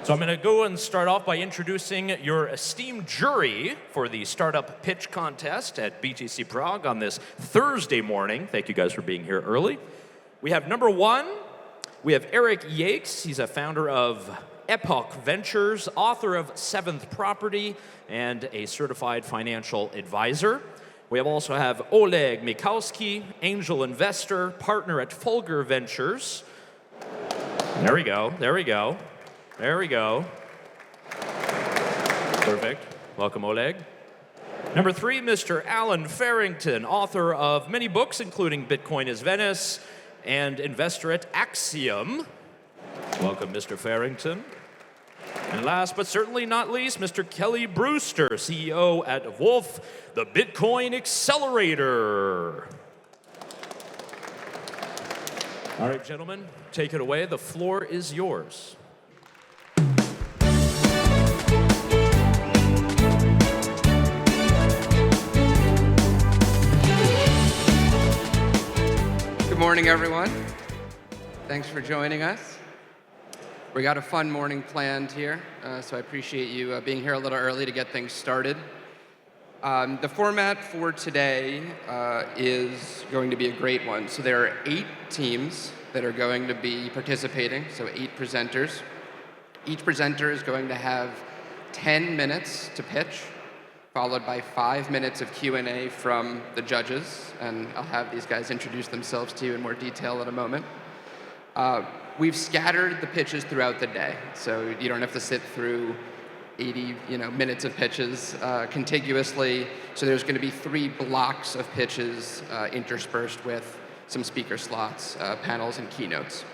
So I'm going to go and start off by introducing your esteemed jury for the Startup Pitch Contest at BTC Prague on this Thursday morning. Thank you guys for being here early. We have number one, we have Eric Yakes. He's a founder of Epoch Ventures, author of Seventh Property, and a certified financial advisor. We also have Oleg Mikhailsky, angel investor, partner at Fulgur Ventures. There we go, there we go. There we go. Perfect. Welcome, Oleg. Number three, Mr. Alan Farrington, author of many books, including Bitcoin is Venice and investor at Axiom. Welcome, Mr. Farrington. And last but certainly not least, Mr. Kelly Brewster, CEO at Wolf, the Bitcoin Accelerator. All right, gentlemen, take it away. The floor is yours. Good morning, everyone. Thanks for joining us. We got a fun morning planned here, so I appreciate you being here a little early to get things started. The format for today is going to be a great one. So there are 8 teams that are going to be participating, so 8 presenters. Each presenter is going to have 10 minutes to pitch, followed by 5 minutes of Q&A from the judges, and I'll have these guys introduce themselves to you in more detail in a moment. We've scattered the pitches throughout the day, so you don't have to sit through 80 minutes of pitches contiguously. So there's going to be 3 blocks of pitches interspersed with some speaker slots, panels, and keynotes.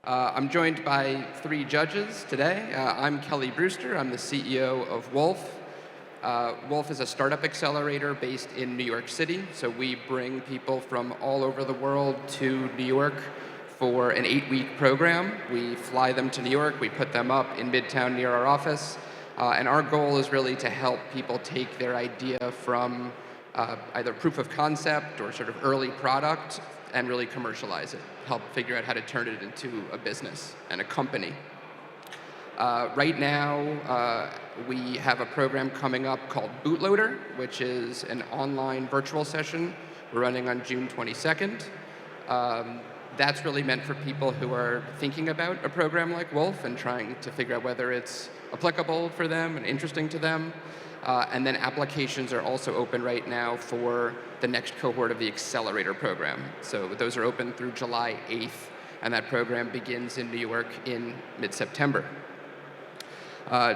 I'm joined by 3 judges today. I'm Kelly Brewster. I'm the CEO of Wolf. Wolf is a startup accelerator based in New York City. So we bring people from all over the world to New York for an 8-week program. We fly them to New York. We put them up in Midtown near our office. And our goal is really to help people take their idea from either proof of concept or sort of early product and really commercialize it, help figure out how to turn it into a business and a company. Right now, we have a program coming up called Bootloader, which is an online virtual session. We're running on June 22nd. That's really meant for people who are thinking about a program like Wolf and trying to figure out whether it's applicable for them and interesting to them. And then applications are also open right now for the next cohort of the Accelerator program. So those are open through July 8th, and that program begins in New York in mid-September.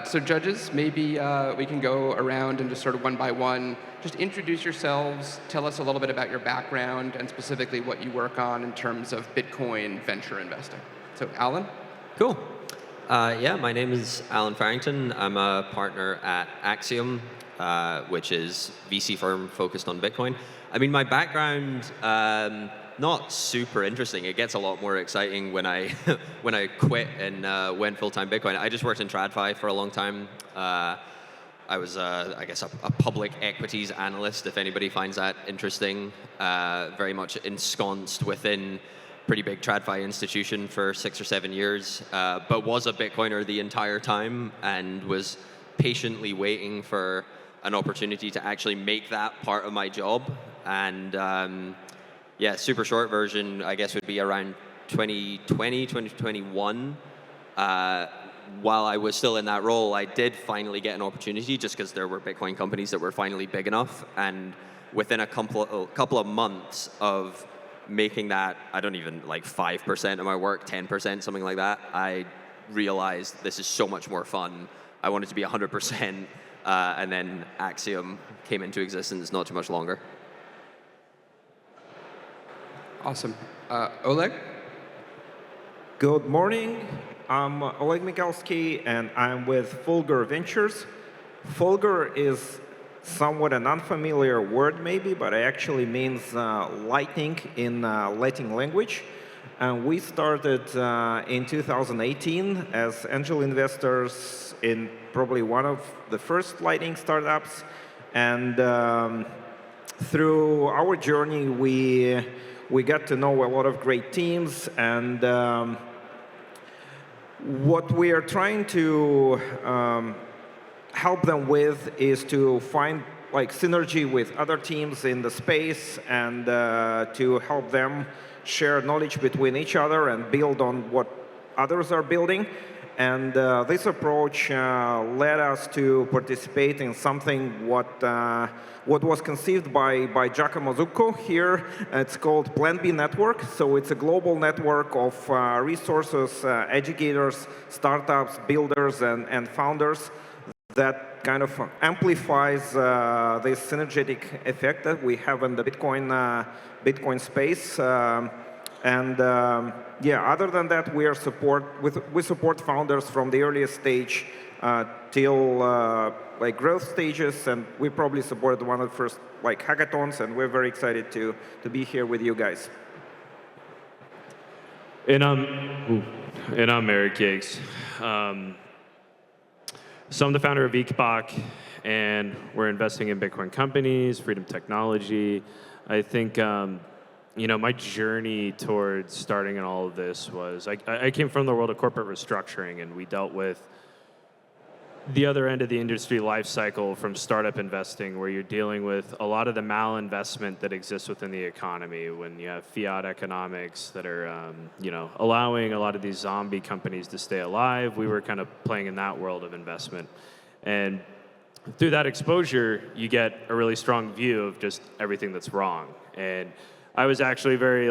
So judges, maybe we can go around and just sort of one by one, just introduce yourselves, tell us a little bit about your background and specifically what you work on in terms of Bitcoin venture investing. So Alan? Cool. Yeah, my name is Alan Farrington. I'm a partner at Axiom, which is VC firm focused on Bitcoin. I mean, my background, not super interesting. It gets a lot more exciting when I when I quit and went full-time Bitcoin. I just worked in TradFi for a long time. I was, I guess, a public equities analyst, if anybody finds that interesting. Very much ensconced within pretty big TradFi institution for 6 or 7 years, but was a Bitcoiner the entire time and was patiently waiting for an opportunity to actually make that part of my job. And yeah, super short version, I guess, would be around 2020, 2021. While I was still in that role, I did finally get an opportunity just because there were Bitcoin companies that were finally big enough. And within a couple of months of making that, I don't even, like 5% of my work, 10%, something like that, I realized this is so much more fun. I wanted to be 100%. And then Axiom came into existence not too much longer. Awesome. Oleg? Good morning. I'm Oleg Mikhailsky, and I'm with Fulgur Ventures. Fulgur is somewhat an unfamiliar word, maybe, but it actually means lightning in Latin language. And we started in 2018 as angel investors in probably one of the first Lightning startups. And through our journey, we got to know a lot of great teams, and What we are trying to help them with is to find like synergy with other teams in the space and to help them share knowledge between each other and build on what others are building. And this approach led us to participate in something what was conceived by Giacomo Zucco here. It's called Plan B Network. So it's a global network of resources, educators, startups, builders, and founders that kind of amplifies this synergetic effect that we have in the Bitcoin space. Yeah, other than that, we support founders from the earliest stage till like growth stages, and we probably supported one of the first like hackathons, and we're very excited to be here with you guys. And I'm Eric Yakes. So I'm the founder of Epoch, and we're investing in Bitcoin companies, freedom technology. I think my journey towards starting in all of this was, I came from the world of corporate restructuring, and we dealt with the other end of the industry life cycle from startup investing, where you're dealing with a lot of the malinvestment that exists within the economy when you have fiat economics that are, allowing a lot of these zombie companies to stay alive. We were kind of playing in that world of investment. And through that exposure, you get a really strong view of just everything that's wrong. And I was actually very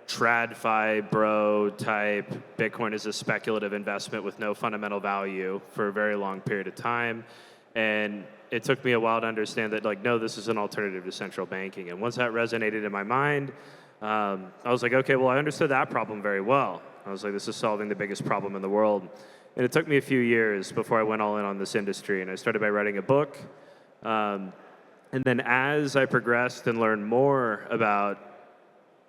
TradFi bro type. Bitcoin is a speculative investment with no fundamental value for a very long period of time. And it took me a while to understand that no, this is an alternative to central banking. And once that resonated in my mind, I was like, okay, well, I understood that problem very well. I was like, this is solving the biggest problem in the world. And it took me a few years before I went all in on this industry. And I started by writing a book. And then as I progressed and learned more about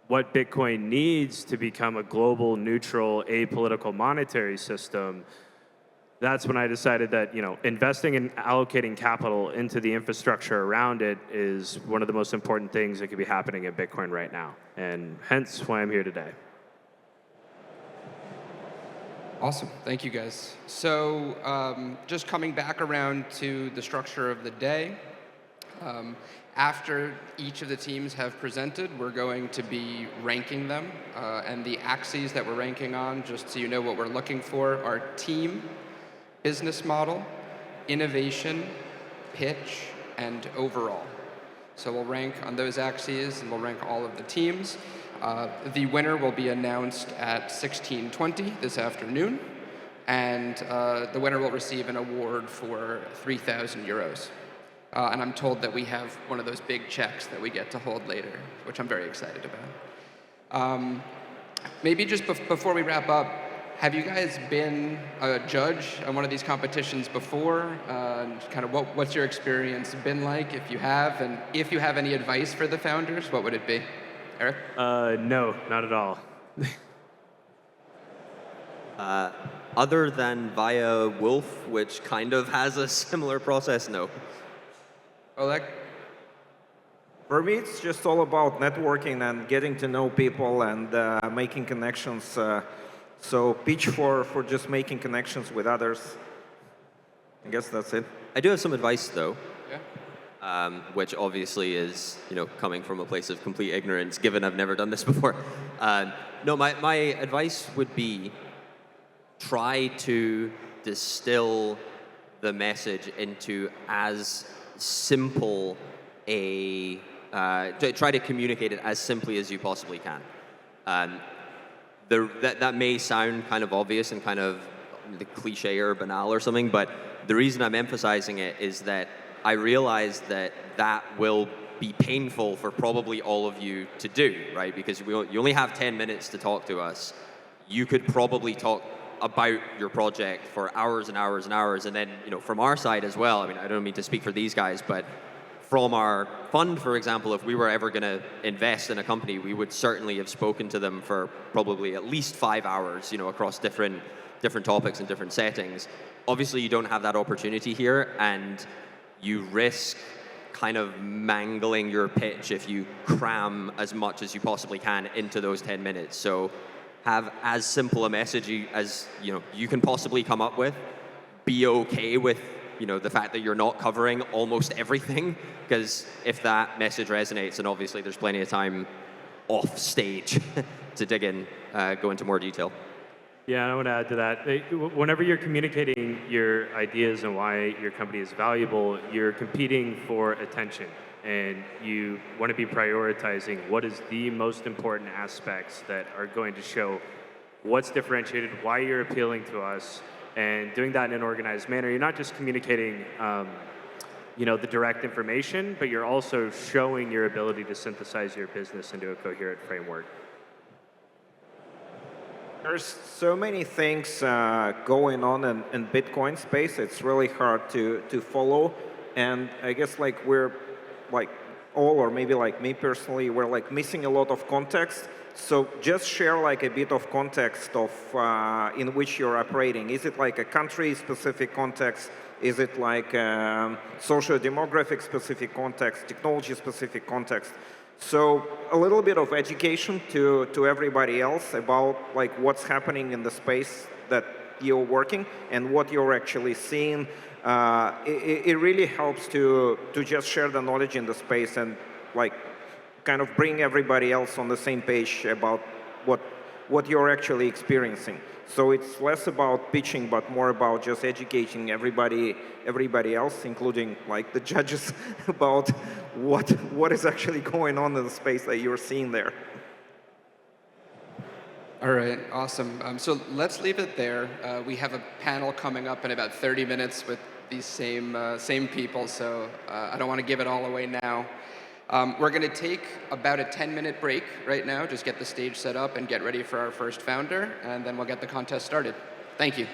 what Bitcoin needs to become a global, neutral, apolitical monetary system, that's when I decided that investing and allocating capital into the infrastructure around it is one of the most important things that could be happening in Bitcoin right now, and hence why I'm here today. Awesome. Thank you, guys. So just coming back around to the structure of the day, after each of the teams have presented, we're going to be ranking them. And the axes that we're ranking on, just so you know what we're looking for, are team, business model, innovation, pitch, and overall. So we'll rank on those axes, and we'll rank all of the teams. The winner will be announced at 16:20 this afternoon, and the winner will receive an award for 3,000 euros. And I'm told that we have one of those big checks that we get to hold later, which I'm very excited about. Maybe just before we wrap up, have you guys been a judge on one of these competitions before? Kind of what's your experience been like, if you have? And if you have any advice for the founders, what would it be? Eric? No, not at all. Other than via Wolf, which kind of has a similar process, no. Oleg? For me, it's just all about networking and getting to know people and making connections. So pitch for just making connections with others. I guess that's it. I do have some advice, though. Yeah. Which obviously is, coming from a place of complete ignorance, given I've never done this before. No, my advice would be try to distill the message into as simple try to communicate it as simply as you possibly can. That may sound kind of obvious and kind of the cliche or banal or something, but the reason I'm emphasizing it is that I realize that will be painful for probably all of you to do, right? Because you only have 10 minutes to talk to us. You could probably talk about your project for hours and hours and hours, and then from our side as well. I mean, I don't mean to speak for these guys, but from our fund, for example, if we were ever going to invest in a company, we would certainly have spoken to them for probably at least 5 hours, across different topics and different settings. Obviously, you don't have that opportunity here, and you risk kind of mangling your pitch if you cram as much as you possibly can into those 10 minutes. So have as simple a message as you can possibly come up with. Be okay with the fact that you're not covering almost everything, because if that message resonates, and obviously there's plenty of time off stage to dig in, go into more detail. Yeah, I want to add to that. Whenever you're communicating your ideas and why your company is valuable, you're competing for attention. And you want to be prioritizing what is the most important aspects that are going to show what's differentiated, why you're appealing to us, and doing that in an organized manner. You're not just communicating the direct information, but you're also showing your ability to synthesize your business into a coherent framework. There's so many things going on in Bitcoin space. It's really hard to follow, and I guess we're all, or maybe me personally, we're missing a lot of context. So just share a bit of context of in which you're operating. Is it a country-specific context? Is it socio-demographic specific context, technology-specific context? So a little bit of education to everybody else about what's happening in the space that you're working and what you're actually seeing. It really helps to just share the knowledge in the space and kind of bring everybody else on the same page about what you're actually experiencing. So it's less about pitching, but more about just educating everybody else, including the judges, about what is actually going on in the space that you're seeing there. All right, awesome. So let's leave it there. We have a panel coming up in about 30 minutes with these same people, so I don't want to give it all away now. We're going to take about a 10-minute break right now, just get the stage set up and get ready for our first founder, and then we'll get the contest started. Thank you.